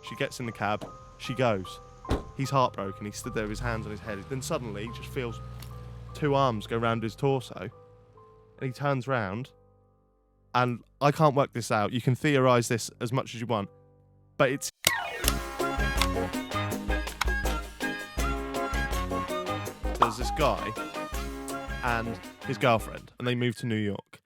She gets in the cab. She goes. He's heartbroken. He stood there with his hands on his head. Then suddenly he just feels two arms go around his torso. And he turns round. And I can't work this out. You can theorise this as much as you want. But it's... There's this guy and his girlfriend. And they moved to New York.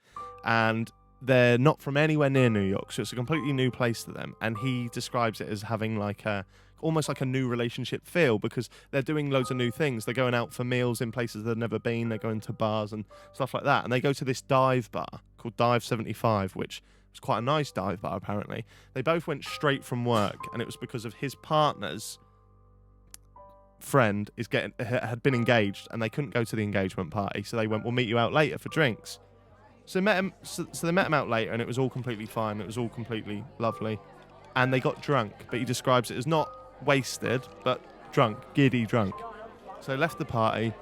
And they're not from anywhere near New York. So it's a completely new place to them. And he describes it as having like a... almost like a new relationship feel because they're doing loads of new things. They're going out for meals in places they've never been. They're going to bars and stuff like that. And they go to this dive bar called Dive 75, which was quite a nice dive bar, apparently. They both went straight from work, and it was because of his partner's friend had been engaged, and they couldn't go to the engagement party. So they went, we'll meet you out later for drinks. So they met him out later, and it was all completely fine. It was all completely lovely. And they got drunk, but he describes it as not wasted, but drunk, giddy drunk. So they left the party,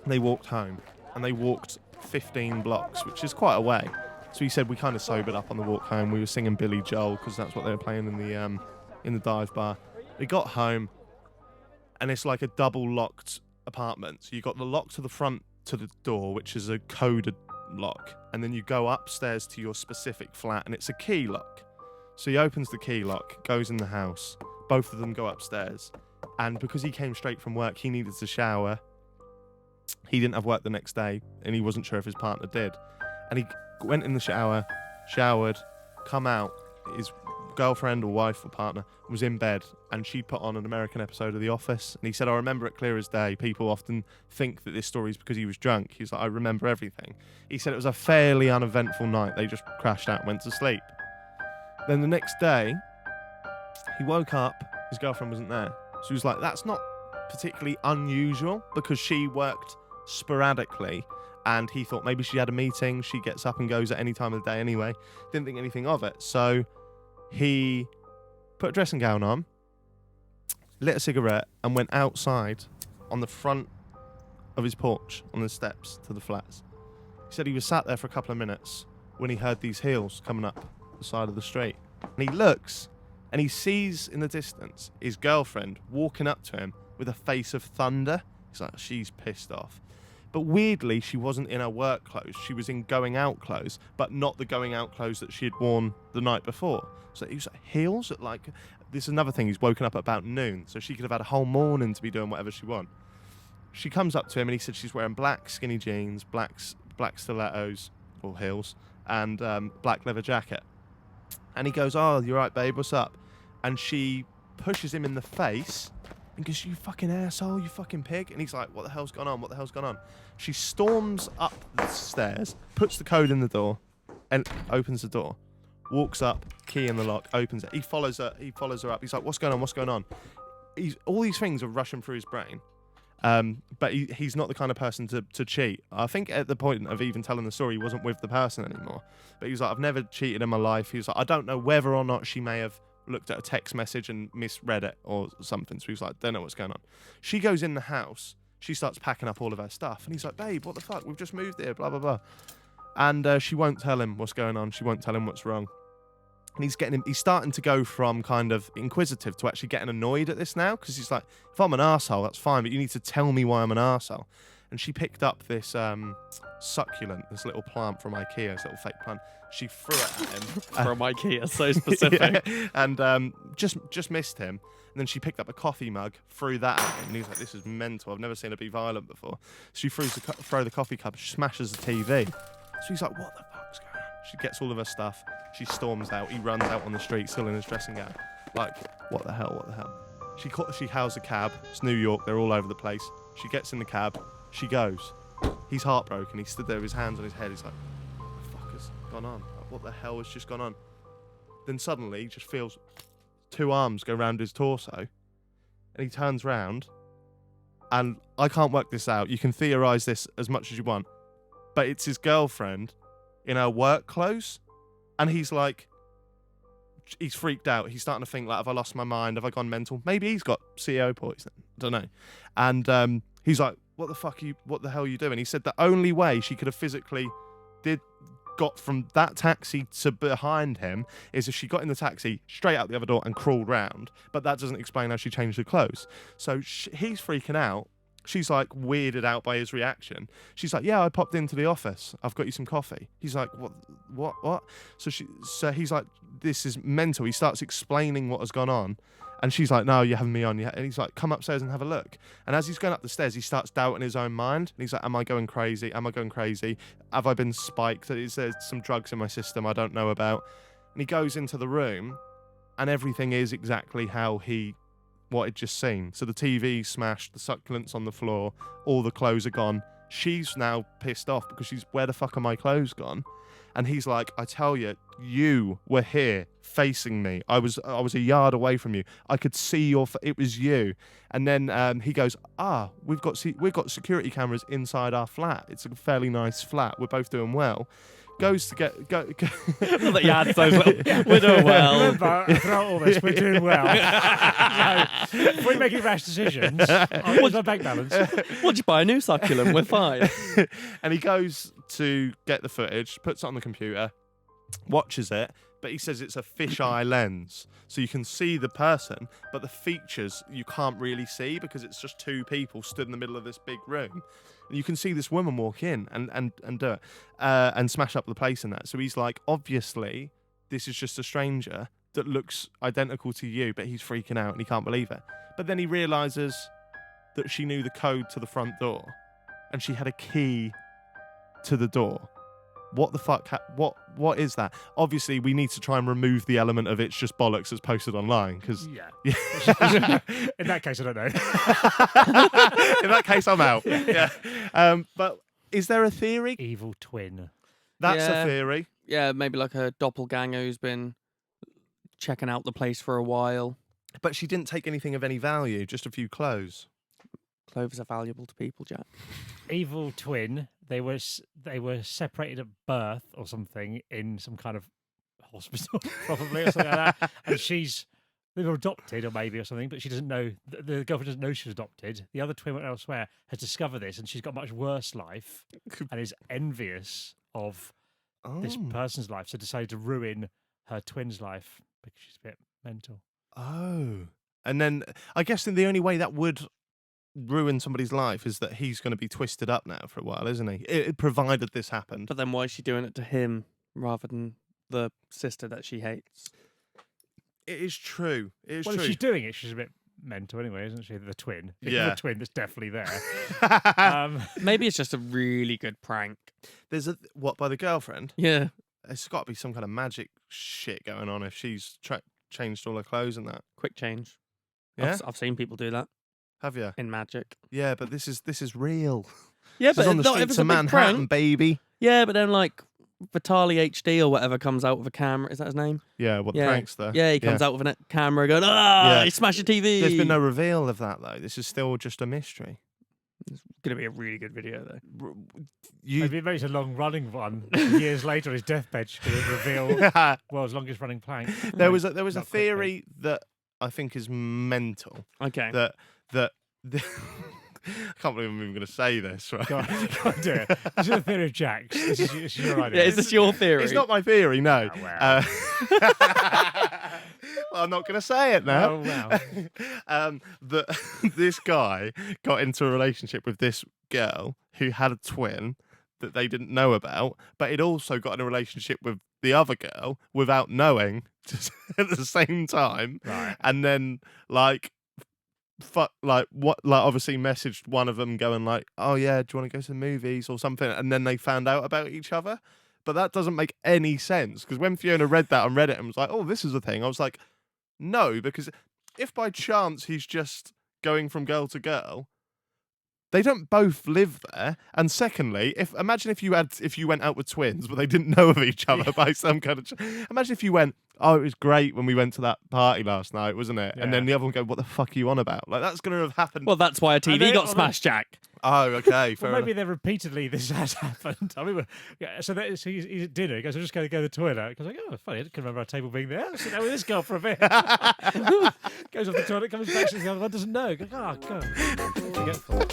they walked home, and they walked 15 blocks, which is quite a way. So he said we kind of sobered up on the walk home. We were singing Billy Joel because that's what they were playing in the dive bar. We got home, and it's like a double locked apartment. So you got the lock to the front to the door, which is a coded lock, and then you go upstairs to your specific flat, and it's a key lock. So he opens the key lock, goes in the house. Both of them go upstairs. And because he came straight from work, he needed to shower. He didn't have work the next day, and he wasn't sure if his partner did. And he went in the shower, showered, come out. His girlfriend or wife or partner was in bed, and she put on an American episode of The Office. And he said, I remember it clear as day. People often think that this story is because he was drunk. He's like, I remember everything. He said it was a fairly uneventful night. They just crashed out and went to sleep. Then the next day, he woke up, his girlfriend wasn't there. So he was like, that's not particularly unusual because she worked sporadically, and he thought maybe she had a meeting. She gets up and goes at any time of the day anyway. Didn't think anything of it. So he put a dressing gown on, lit a cigarette, and went outside on the front of his porch on the steps to the flats. He said he was sat there for a couple of minutes when he heard these heels coming up the side of the street. And he looks, and he sees in the distance his girlfriend walking up to him with a face of thunder. He's like, she's pissed off. But weirdly, she wasn't in her work clothes. She was in going out clothes, but not the going out clothes that she had worn the night before. So he was like, heels at like, this is another thing, he's woken up at about noon, so she could have had a whole morning to be doing whatever she wanted. She comes up to him, and he said she's wearing black skinny jeans, black stilettos, or heels, and black leather jacket. And he goes, oh, you're right, babe, what's up? And she pushes him in the face and goes, you fucking asshole, you fucking pig. And he's like, what the hell's gone on? What the hell's gone on? She storms up the stairs, puts the code in the door, and opens the door. Walks up, key in the lock, opens it. He follows her up. He's like, what's going on? What's going on? All these things are rushing through his brain. But he's not the kind of person to cheat. I think at the point of even telling the story, he wasn't with the person anymore. But he was like, I've never cheated in my life. He was like, I don't know whether or not she may have looked at a text message and misread it or something. So he was like, don't know what's going on. She goes in the house. She starts packing up all of her stuff. And he's like, babe, what the fuck? We've just moved here, blah, blah, blah. And she won't tell him what's going on. She won't tell him what's wrong. And he's starting to go from kind of inquisitive to actually getting annoyed at this now, because he's like, if I'm an arsehole, that's fine, but you need to tell me why I'm an arsehole. And she picked up this succulent, this little plant from IKEA, this little fake plant. She threw it at him. From IKEA, so specific. Yeah, and just missed him. And then she picked up a coffee mug, threw that at him, and he was like, this is mental. I've never seen her be violent before. So she throw the coffee cup, smashes the TV. So he's like, what the fuck's going on? She gets all of her stuff. She storms out. He runs out on the street, still in his dressing gown. Like, what the hell? What the hell? She hails a cab. It's New York. They're all over the place. She gets in the cab. She goes. He's heartbroken. He stood there with his hands on his head. He's like, what the fuck has gone on? Like, what the hell has just gone on? Then suddenly, he just feels two arms go around his torso. And he turns round. And I can't work this out. You can theorise this as much as you want. But it's his girlfriend in her work clothes. And he's like, he's freaked out. He's starting to think, like, have I lost my mind? Have I gone mental? Maybe he's got CEO poisoning. I don't know. And he's like, what the hell are you doing? He said the only way she could have physically got from that taxi to behind him is if she got in the taxi straight out the other door and crawled round, but that doesn't explain how she changed her clothes. So he's freaking out. She's like weirded out by his reaction. She's like, yeah, I popped into the office. I've got you some coffee. He's like, what? So he's like, this is mental. He starts explaining what has gone on. And she's like, no, you're having me on. And he's like, come upstairs and have a look. And as he's going up the stairs, he starts doubting his own mind. And he's like, am I going crazy? Am I going crazy? Have I been spiked? Is there some drugs in my system I don't know about? And he goes into the room and everything is exactly what he'd just seen. So the TV's smashed, the succulents on the floor, all the clothes are gone. She's now pissed off because where the fuck are my clothes gone? And he's like, I tell you, you were here facing me. I was a yard away from you. I could see it was you. And then he goes, we've got security cameras inside our flat. It's a fairly nice flat. We're both doing well. Goes to go. Not that you had those little, we're doing well. Remember, throughout all this, we're doing well. So, if we're making rash decisions, what's our bank balance? What'd you buy? A new succulent? We're fine. And he goes to get the footage, puts it on the computer, watches it, but he says it's a fisheye lens. So you can see the person, but the features you can't really see because it's just two people stood in the middle of this big room. And you can see this woman walk in and do it and smash up the place and that. So he's like, obviously, this is just a stranger that looks identical to you, but he's freaking out and he can't believe it. But then he realizes that she knew the code to the front door and she had a key to the door. What the fuck? What is that? Obviously, we need to try and remove the element of it's just bollocks that's posted online because In that case, I don't know. in that case, I'm out. Yeah. But is there a theory? Evil twin. That's Yeah. a theory. Yeah, maybe like a doppelganger who's been checking out the place for a while. But she didn't take anything of any value, just a few clothes. Clothes are valuable to people, Jack. Evil twin. They were separated at birth or something in some kind of hospital, probably, or something like that. And they were adopted, or maybe, or something, but she doesn't know. The girlfriend doesn't know she was adopted. The other twin went elsewhere, has discovered this, and she's got a much worse life and is envious of this person's life, so decided to ruin her twin's life because she's a bit mental. Oh. And then I guess the only way that would ruin somebody's life is that he's going to be twisted up now for a while, isn't he? Provided this happened. But then why is she doing it to him rather than the sister that she hates? It is true. It is Well, true. if she's doing it, she's a bit mental anyway, isn't she? The twin. Yeah. The twin that's definitely there. Maybe it's just a really good prank. There's by the girlfriend? Yeah. There's got to be some kind of magic shit going on if she's changed all her clothes and that. Quick change. Yeah? I've seen people do that Have you? in magic. Yeah, but this is real. Yeah, This is on the not if streets it's a of big Manhattan, prank. baby. Yeah, but then like Vitali HD or whatever comes out with a camera. Is that his name? Yeah, the Yeah. prankster. Yeah, he comes out with a camera going, Yeah. he smashed your TV. There's been no reveal of that, though. This is still just a mystery. It's going to be a really good video, though. Maybe it's a long-running one. Years later, on his deathbed, she's going to reveal world's longest-running plank. There was a Not theory that I think is mental. Okay. That I can't believe I'm even going to say this, right? Go on, do it. This is the theory of Jack's. This is your idea. Yeah, is this your theory? It's not my theory, no. Oh, wow. Well, I'm not going to say it now. Oh, wow. That this guy got into a relationship with this girl who had a twin that they didn't know about, but he'd also got in a relationship with the other girl without knowing just at the same time. Right. And then, obviously messaged one of them going like, oh yeah, do you want to go to the movies or something? And then they found out about each other. But that doesn't make any sense because when Fiona read that on Reddit and was like, oh, this is a thing, I was like, no, because if by chance he's just going from girl to girl, they don't both live there. And secondly, imagine if you went out with twins, but they didn't know of each other by some kind of. Imagine if you went, oh, it was great when we went to that party last night, wasn't it? Yeah. And then the other one go, what the fuck are you on about? Like that's going to have happened. Well, that's why a TV then- got smashed, Jack. Oh, okay. Fair Well, maybe enough. then repeatedly this has happened. I mean, so he's at dinner. He goes, I'm just going to go to the toilet. He goes, like, oh, funny, I didn't remember our table being there. I'll sit down with this girl for a bit. Goes off the toilet, comes back, the other one doesn't know. Goes, oh, God. Forgetful.